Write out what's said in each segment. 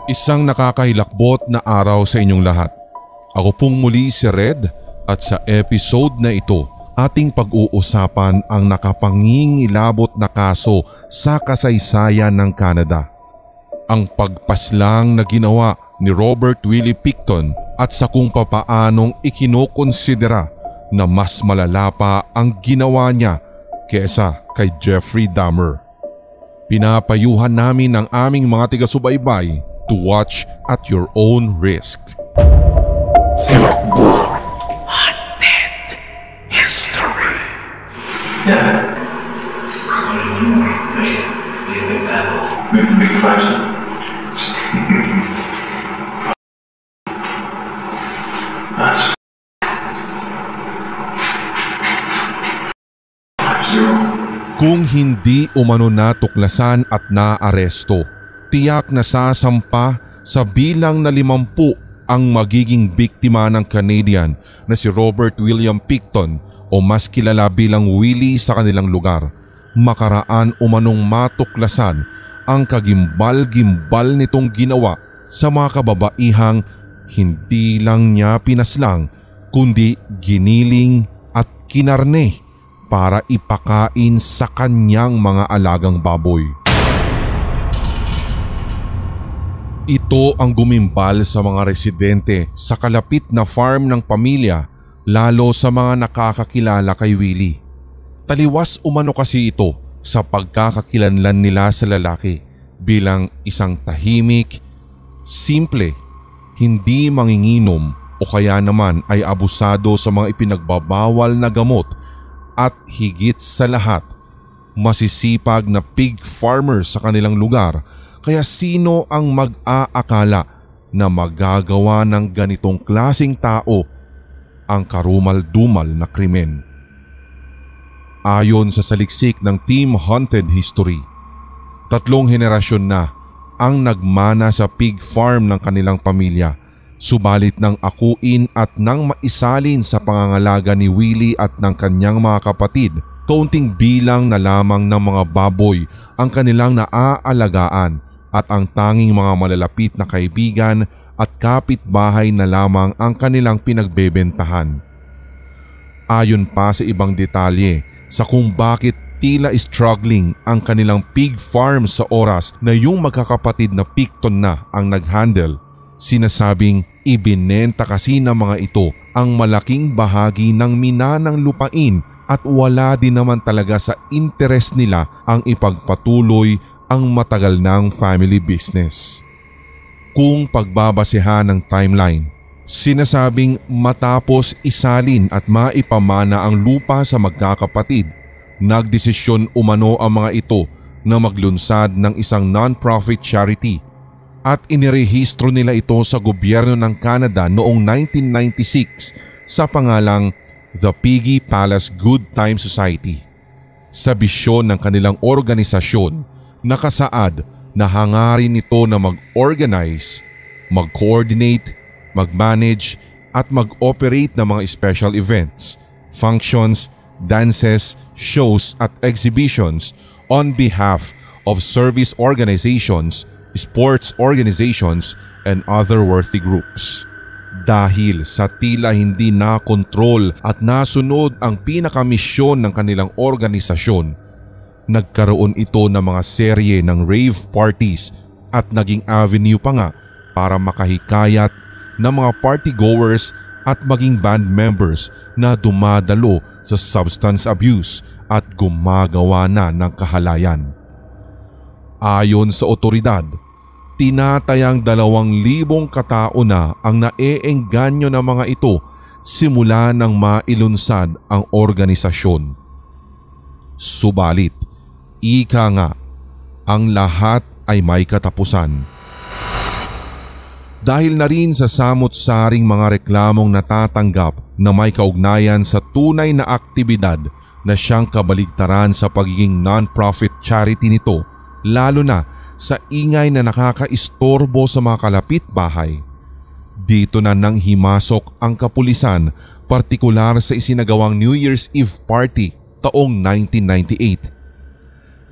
Isang nakakahilakbot na araw sa inyong lahat. Ako pong muli si Red at sa episode na ito ating pag-uusapan ang nakapangingilabot na kaso sa kasaysayan ng Canada. Ang pagpaslang na ginawa ni Robert Willie Pickton at sa kung papaanong ikinokonsidera na mas malala pa ang ginawa niya kesa kay Jeffrey Dahmer. Pinapayuhan namin ang aming mga taga-subaybay to watch at your own risk. Haunted History. Big flash. Kung hindi umano natuklasan at naaresto, tiyak na sasampa sa bilang na 50 ang magiging biktima ng Canadian na si Robert William Pickton o mas kilala bilang Willie sa kanilang lugar. Makaraan umanong matuklasan ang kagimbal-gimbal nitong ginawa sa mga kababaihang hindi lang niya pinaslang kundi giniling at kinarne para ipakain sa kanyang mga alagang baboy. Ito ang gumimbal sa mga residente sa kalapit na farm ng pamilya, lalo sa mga nakakakilala kay Willie. Taliwas umano kasi ito sa pagkakakilanlan nila sa lalaki bilang isang tahimik, simple, hindi manginginom o kaya naman ay abusado sa mga ipinagbabawal na gamot at higit sa lahat, masisipag na pig farmers sa kanilang lugar. Kaya sino ang mag-aakala na magagawa ng ganitong klaseng tao ang karumal-dumal na krimen? Ayon sa saliksik ng Team Haunted History, 3 henerasyon na ang nagmana sa pig farm ng kanilang pamilya, subalit nang akuin at nang maisalin sa pangangalaga ni Willie at ng kanyang mga kapatid, kaunting bilang na lamang ng mga baboy ang kanilang naaalagaan at ang tanging mga malalapit na kaibigan at kapitbahay na lamang ang kanilang pinagbebentahan. Ayon pa sa ibang detalye sa kung bakit tila struggling ang kanilang pig farm sa oras na yung magkakapatid na Pickton na ang nag-handle, sinasabing ibinenta kasi ng mga ito ang malaking bahagi ng minanang lupain at wala din naman talaga sa interes nila ang ipagpatuloy ang matagal ng family business. Kung pagbabasehan ng timeline, sinasabing matapos isalin at maipamana ang lupa sa magkakapatid, nagdesisyon umano ang mga ito na maglunsad ng isang non-profit charity at inirehistro nila ito sa gobyerno ng Canada noong 1996 sa pangalang The Piggy Palace Good Time Society. Sa bisyon ng kanilang organisasyon, nakasaad na hangarin nito na mag-organize, mag-coordinate, mag-manage at mag-operate ng mga special events, functions, dances, shows at exhibitions on behalf of service organizations, sports organizations and other worthy groups. Dahil sa tila hindi nakontrol at nasunod ang pinakamisyon ng kanilang organisasyon, nagkaroon ito ng mga serye ng rave parties at naging avenue pa nga para makahikayat ng mga partygoers at maging band members na dumadalo sa substance abuse at gumagawa na ng kahalayan. Ayon sa otoridad, tinatayang 2,000 katao na ang naeengganyo ng mga ito simula nang mailunsad ang organisasyon. Subalit, ika nga, ang lahat ay may katapusan. Dahil na rin sa samot-saring mga reklamong natatanggap na may kaugnayan sa tunay na aktibidad na siyang kabaligtaran sa pagiging non-profit charity nito, lalo na sa ingay na nakakaistorbo sa mga kalapit-bahay. Dito na nang himasok ang kapulisan, partikular sa isinagawang New Year's Eve party taong 1998.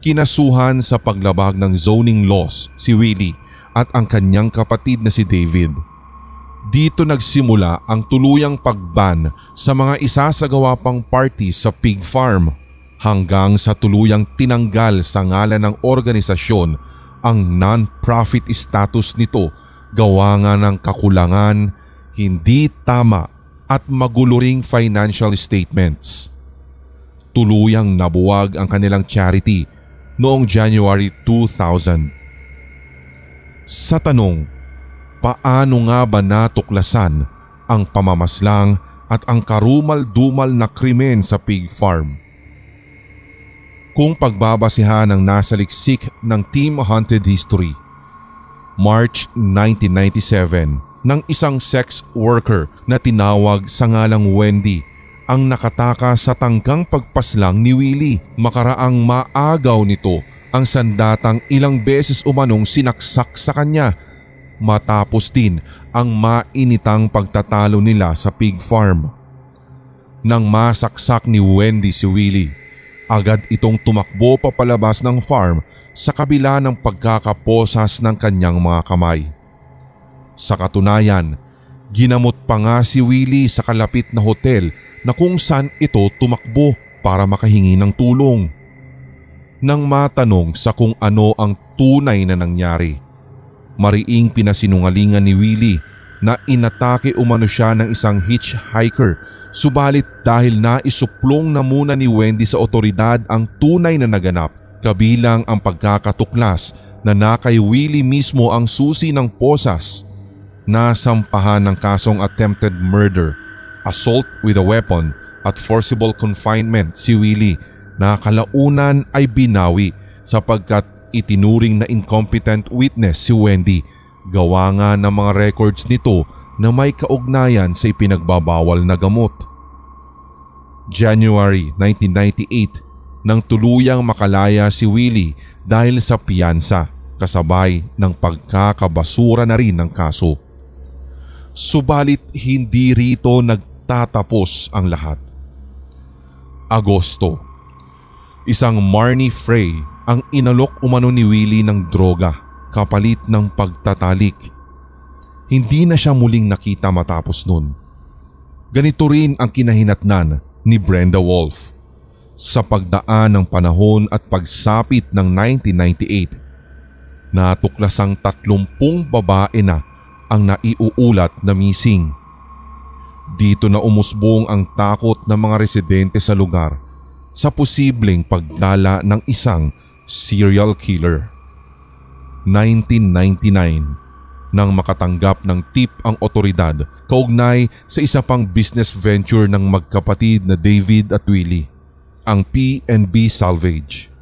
Kinasuhan sa paglabag ng zoning laws si Willie at ang kanyang kapatid na si David. Dito nagsimula ang tuluyang pagban sa mga isasagawa pang party sa pig farm hanggang sa tuluyang tinanggal sa ngalan ng organisasyon ang non-profit status nito gawa nga ng kakulangan, hindi tama at magulo ring financial statements. Tuluyang nabuwag ang kanilang charity noong January 2000. Sa tanong, paano nga ba natuklasan ang pamamaslang at ang karumal-dumal na krimen sa pig farm? Kung pagbabasihan ng nasaliksik ng Team Haunted History, March 1997 ng isang sex worker na tinawag sa ngalang Wendy ang nakataka sa tangkang pagpaslang ni Willie. Makaraang maagaw nito ang sandatang ilang beses umanong sinaksak sa kanya matapos din ang mainitang pagtatalo nila sa pig farm. Nang masaksak ni Wendy si Willie, agad itong tumakbo papalabas ng farm sa kabila ng pagkakaposas ng kanyang mga kamay. Sa katunayan, ginamot pa nga si Willie sa kalapit na hotel na kung saan ito tumakbo para makahingi ng tulong. Nang matanong sa kung ano ang tunay na nangyari, mariing pinasinungalingan ni Willie na inatake umano siya ng isang hitchhiker, subalit dahil naisuplong na muna ni Wendy sa otoridad ang tunay na naganap, kabilang ang pagkakatuklas na kay Willie mismo ang susi ng posas, nasampahan ng kasong attempted murder, assault with a weapon at forcible confinement si Willie na kalaunan ay binawi sapagkat itinuring na incompetent witness si Wendy gawa nga ng mga records nito na may kaugnayan sa ipinagbabawal na gamot. January 1998 nang tuluyang makalaya si Willie dahil sa piyansa kasabay ng pagkakabasura na rin ng kaso. Subalit hindi rito nagtatapos ang lahat. Agosto, isang Marnie Frey ang inalok umano ni Willie ng droga kapalit ng pagtatalik. Hindi na siya muling nakita matapos nun. Ganito rin ang kinahinatnan ni Brenda Wolf. Sa pagdaan ng panahon at pagsapit ng 1998, natuklasang 30 babae na ang naiuulat na missing. Dito na umusbong ang takot ng mga residente sa lugar sa posibleng pagdala ng isang serial killer. 1999 nang makatanggap ng tip ang otoridad kaugnay sa isa pang business venture ng magkapatid na David at Willie, ang P&B Salvage.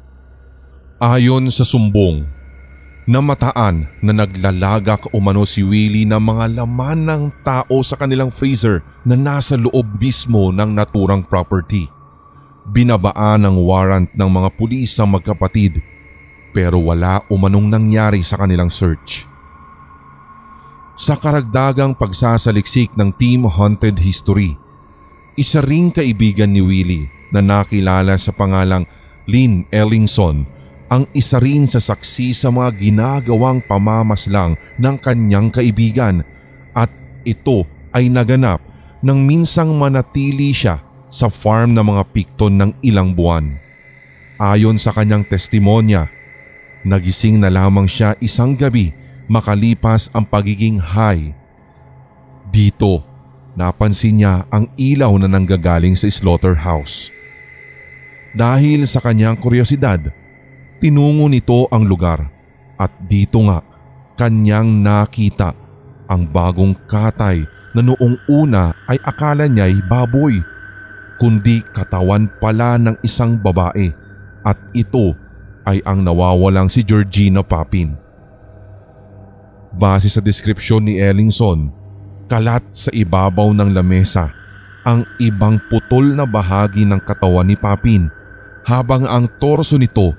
Ayon sa sumbong, namataan na naglalagak umano si Willie ng mga laman ng tao sa kanilang freezer na nasa loob mismo ng naturang property. Binabaan ng warrant ng mga pulis ang magkapatid pero wala umanong nangyari sa kanilang search. Sa karagdagang pagsasaliksik ng Team Haunted History, isa ring kaibigan ni Willie na nakilala sa pangalang Lynn Ellingson ang isa rin sa saksi sa mga ginagawang pamamaslang ng kanyang kaibigan at ito ay naganap nang minsang manatili siya sa farm ng mga pikton ng ilang buwan. Ayon sa kanyang testimonya, nagising na lamang siya isang gabi makalipas ang pagiging high. Dito, napansin niya ang ilaw na nanggagaling sa slaughterhouse. Dahil sa kanyang kuryosidad, tinungo nito ang lugar at dito nga kanyang nakita ang bagong katay na noong una ay akala niya'y baboy, kundi katawan pala ng isang babae at ito ay ang nawawalang si Georgina Papin. Base sa deskripsyon ni Ellingson, kalat sa ibabaw ng lamesa ang ibang putol na bahagi ng katawan ni Papin habang ang torso nito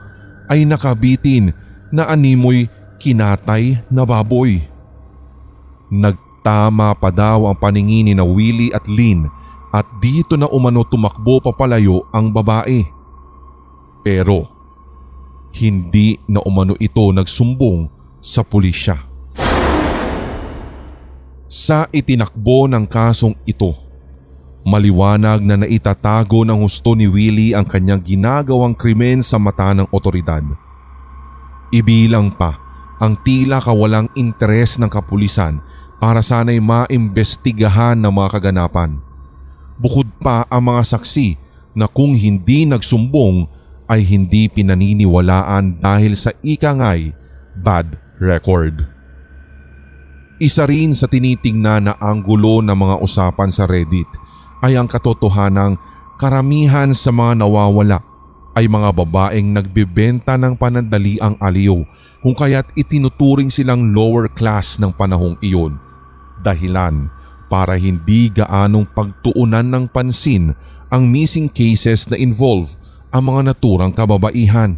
ay nakabitin na animoy kinatay na baboy. Nagtama pa daw ang paningin ni Willie at Lynn at dito na umano tumakbo papalayo ang babae. Pero hindi na umano ito nagsumbong sa pulisya. Sa itinakbo ng kasong ito, maliwanag na naitatago ng husto ni Willie ang kanyang ginagawang krimen sa mata ng otoridad. Ibilang pa ang tila kawalang interes ng kapulisan para sana'y maimbestigahan ng mga kaganapan. Bukod pa ang mga saksi na kung hindi nagsumbong ay hindi pinaniniwalaan dahil sa ikangay bad record. Isa rin sa tinitingnan na anggulo ng mga usapan sa Reddit ay ang katotohanang karamihan sa mga nawawala ay mga babaeng nagbebenta ng panandaliang aliw kung kaya't itinuturing silang lower class ng panahong iyon. Dahilan para hindi gaanong pagtuunan ng pansin ang missing cases na involve ang mga naturang kababaihan.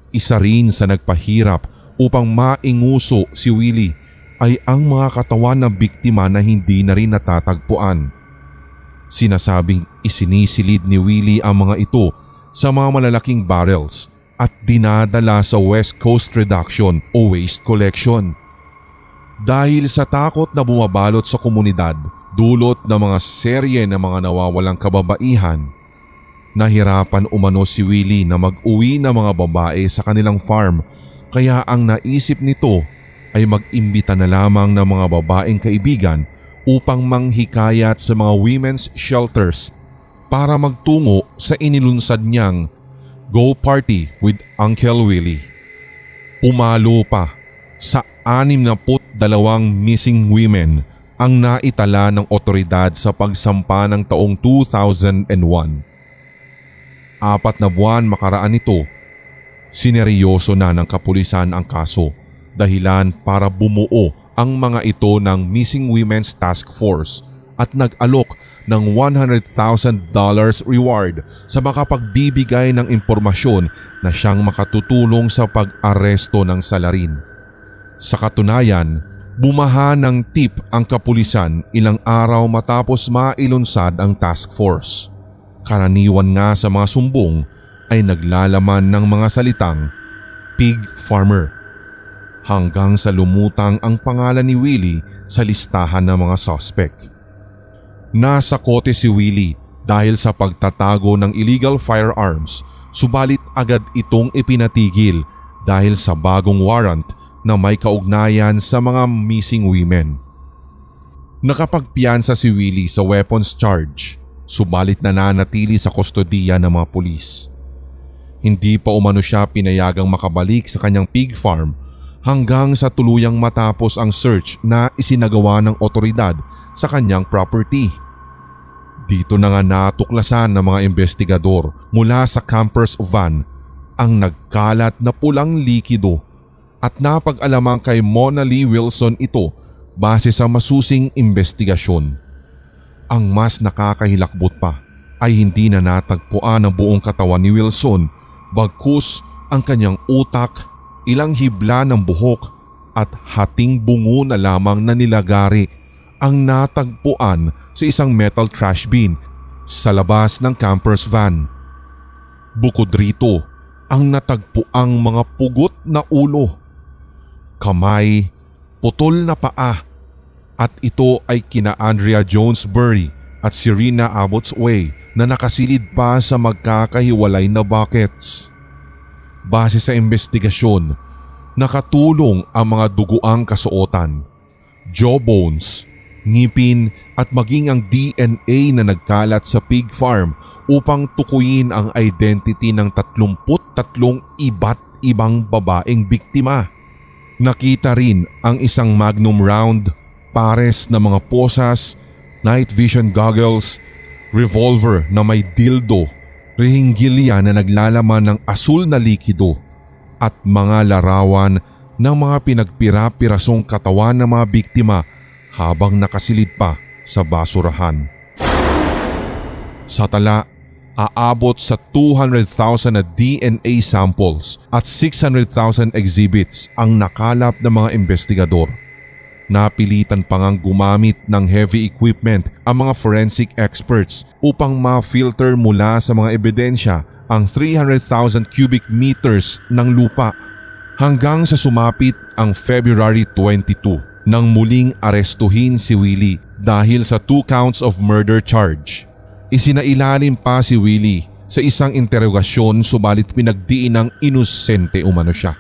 Isa rin sa nagpahirap upang mainguso si Willie ay ang mga katawan ng biktima na hindi na rin natatagpuan. Sinasabing isinisilid ni Willie ang mga ito sa mga malalaking barrels at dinadala sa West Coast Reduction o Waste Collection. Dahil sa takot na bumabalot sa komunidad dulot ng mga serye ng mga nawawalang kababaihan, nahirapan umano si Willie na mag-uwi ng mga babae sa kanilang farm kaya ang naisip nito ay mag-imbita na lamang ng mga babaeng kaibigan upang manghikayat sa mga women's shelters para magtungo sa inilunsad niyang Go Party with Uncle Willie. Pumalo pa sa 62 missing women ang naitala ng otoridad sa pagsampa ng taong 2001. 4 na buwan makaraan nito, sineryoso na ng kapulisan ang kaso dahilan para bumuo ang mga ito ng Missing Women's Task Force at nag-alok ng $100,000 reward sa makapagbibigay ng impormasyon na siyang makatutulong sa pag-aresto ng salarin. Sa katunayan, bumaha ng tip ang kapulisan ilang araw matapos mailunsad ang task force. Karaniwan nga sa mga sumbong ay naglalaman ng mga salitang pig farmer hanggang sa lumutang ang pangalan ni Willie sa listahan ng mga suspect. Nasa kote si Willie dahil sa pagtatago ng illegal firearms, subalit agad itong ipinatigil dahil sa bagong warrant na may kaugnayan sa mga missing women. Nakapagpiyansa si Willie sa weapons charge, subalit nananatili sa kustodiya ng mga pulis. Hindi pa umano siya pinayagang makabalik sa kanyang pig farm hanggang sa tuluyang matapos ang search na isinagawa ng otoridad sa kanyang property. Dito na nga natuklasan ng mga investigador mula sa camper's van ang nagkalat na pulang likido at napag-alamang kay Mona Lee Wilson ito base sa masusing investigasyon. Ang mas nakakahilakbot pa ay hindi na natagpuan ang buong katawan ni Wilson bagkus ang kanyang utak, ilang hibla ng buhok at hating bungo na lamang na nilagari ang natagpuan sa isang metal trash bin sa labas ng camper's van. Bukod rito, ang natagpuang mga pugot na ulo, kamay, putol na paa at ito ay kina Andrea Jonesbury at Serena Abbott's Way na nakasilid pa sa magkakahiwalay na buckets. Base sa investigasyon, nakatulong ang mga duguang kasuotan, jawbones, ngipin at maging ang DNA na nagkalat sa pig farm upang tukuyin ang identity ng 33 iba't ibang babaeng biktima. Nakita rin ang isang magnum round, pares na mga posas, night vision goggles, revolver na may dildo, rehinggilya na naglalaman ng asul na likido at mga larawan ng mga pinagpira-pirasong katawan ng mga biktima habang nakasilid pa sa basurahan. Sa tala, aabot sa 200,000 na DNA samples at 600,000 exhibits ang nakalap ng mga investigador. Napilitan pa ngang gumamit ng heavy equipment ang mga forensic experts upang ma-filter mula sa mga ebidensya ang 300,000 cubic meters ng lupa hanggang sa sumapit ang February 22 nang muling arestuhin si Willie dahil sa 2 counts of murder charge. Isinailalim pa si Willie sa isang interogasyon subalit pinagdiin ng inosente umano siya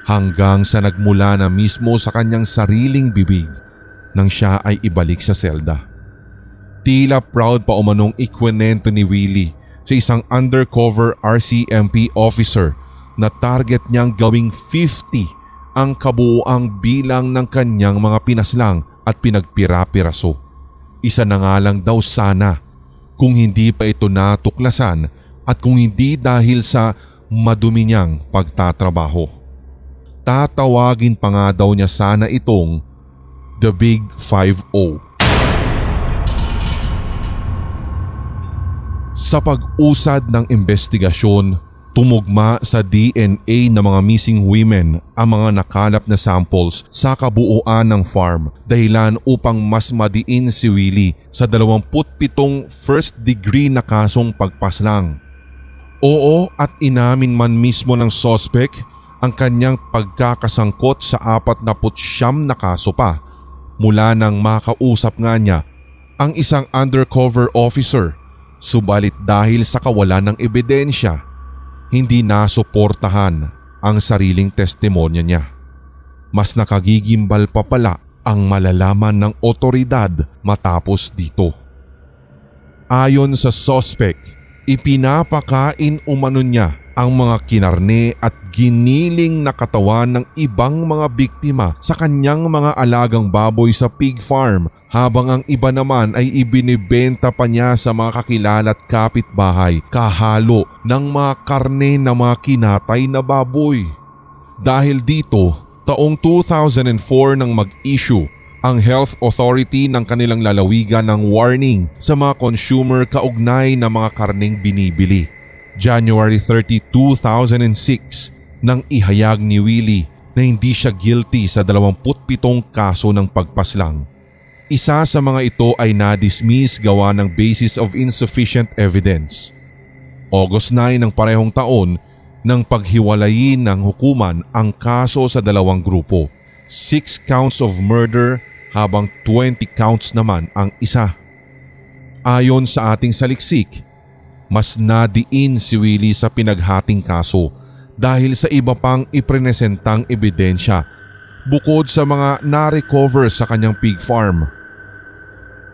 hanggang sa nagmula na mismo sa kanyang sariling bibig nang siya ay ibalik sa selda. Tila proud pa umanong ikwento ni Willie sa isang undercover RCMP officer na target niyang gawing 50 ang kabuuang bilang ng kanyang mga pinaslang at pinagpira-piraso. Isa na nga lang daw sana kung hindi pa ito natuklasan at kung hindi dahil sa madumi niyang pagtatrabaho. Tatawagin pa nga daw niya sana itong The Big 5-0. Sa pag-usad ng investigasyon, tumugma sa DNA ng mga missing women ang mga nakalap na samples sa kabuuan ng farm dahilan upang mas madiin si Willie sa 27 first degree na kasong pagpaslang. Oo, at inamin man mismo ng suspect ang kanyang pagkakasangkot sa 49 na kaso pa mula nang makausap nga niya ang isang undercover officer, subalit dahil sa kawalan ng ebidensya, hindi nasuportahan ang sariling testimonya niya. Mas nakagigimbal pa pala ang malalaman ng otoridad matapos dito. Ayon sa suspect, ipinapakain umano niya ang mga kinarne at giniling na katawan ng ibang mga biktima sa kanyang mga alagang baboy sa pig farm habang ang iba naman ay ibinibenta pa niya sa mga kakilala at kapitbahay kahalo ng mga karne ng mga kinatay na baboy. Dahil dito, taong 2004 nang mag-issue ang Health Authority ng kanilang lalawigan ng warning sa mga consumer kaugnay na mga karneng binibili. January 30, 2006 nang ihayag ni Willie na hindi siya guilty sa 27 kaso ng pagpaslang. Isa sa mga ito ay na-dismiss gawa ng basis of insufficient evidence. August 9 ng parehong taon nang paghiwalayin ng hukuman ang kaso sa dalawang grupo. 6 counts of murder habang 20 counts naman ang isa. Ayon sa ating saliksik, mas nadiin si Willie sa pinaghating kaso dahil sa iba pang iprenesentang ebidensya bukod sa mga na-recover sa kanyang pig farm.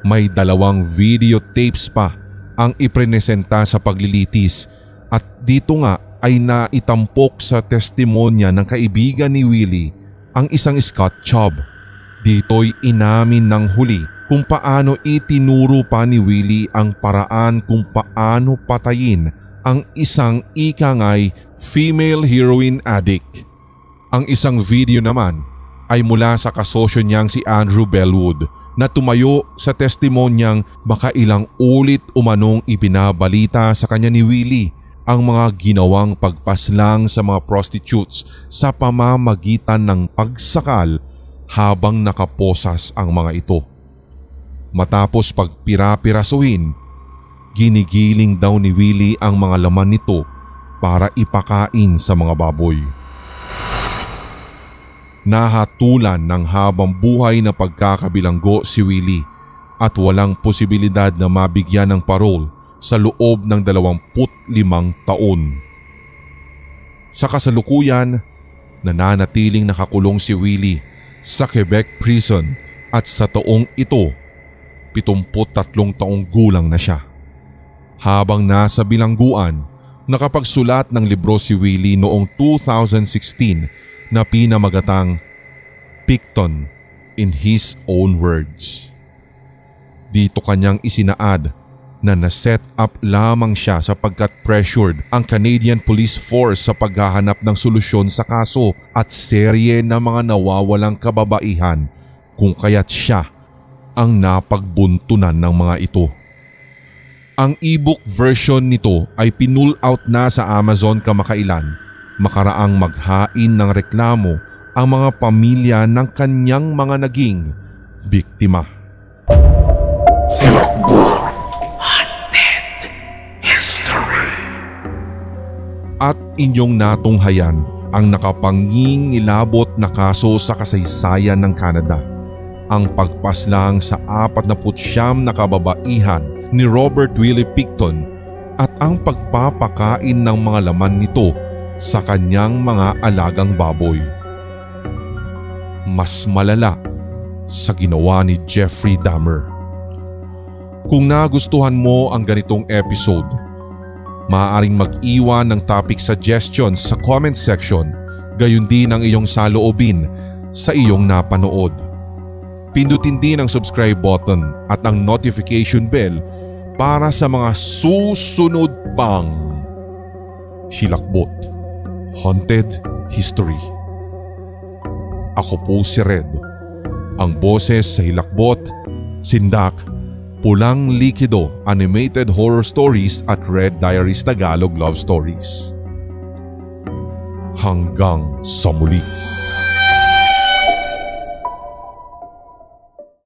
May 2 videotapes pa ang iprenesenta sa paglilitis at dito nga ay naitampok sa testimonya ng kaibigan ni Willie ang isang Scott Chubb. Dito'y inamin ng huli kung paano itinuro pa ni Willie ang paraan kung paano patayin ang isang ikangay female heroin addict. Ang isang video naman ay mula sa kasosyo niyang si Andrew Bellwood na tumayo sa testimonyang makailang ulit umanong ibinabalita sa kanya ni Willie ang mga ginawang pagpaslang sa mga prostitutes sa pamamagitan ng pagsakal habang nakaposas ang mga ito. Matapos pagpira-pirasuhin, ginigiling daw ni Willie ang mga laman nito para ipakain sa mga baboy. Nahatulan ng habang buhay na pagkakabilanggo si Willie at walang posibilidad na mabigyan ng parole sa loob ng 25 taon. Sa kasalukuyan, nananatiling nakakulong si Willie sa Quebec Prison at sa taong ito, 73 taong gulang na siya. Habang nasa bilangguan, nakapagsulat ng libro si Willie noong 2016 na pinamagatang Picton in His Own Words. Dito kanyang isinaad na naset up lamang siya sapagkat pressured ang Canadian Police Force sa paghahanap ng solusyon sa kaso at serye ng mga nawawalang kababaihan kung kaya't siya ang napagbuntunan ng mga ito. Ang e-book version nito ay pinull out na sa Amazon kamakailan, makaraang maghain ng reklamo ang mga pamilya ng kanyang mga naging biktima. Haunted History. inyong natunghayan ang nakapangingilabot na kaso sa kasaysayan ng Canada. Ang pagpaslang sa 49 na kababaihan ni Robert Willie Pickton at ang pagpapakain ng mga laman nito sa kanyang mga alagang baboy. Mas malala sa ginawa ni Jeffrey Dahmer. Kung nagustuhan mo ang ganitong episode, maaaring mag-iwan ng topic suggestions sa comment section, gayon din ang iyong saloobin sa iyong napanood. Pindutin din ang subscribe button at ang notification bell para sa mga susunod pang Hilakbot Haunted History. Ako po si Red, ang boses sa Hilakbot, Sindak, Pulang Likido Animated Horror Stories at Red Diaries Tagalog Love Stories. Hanggang sa muli.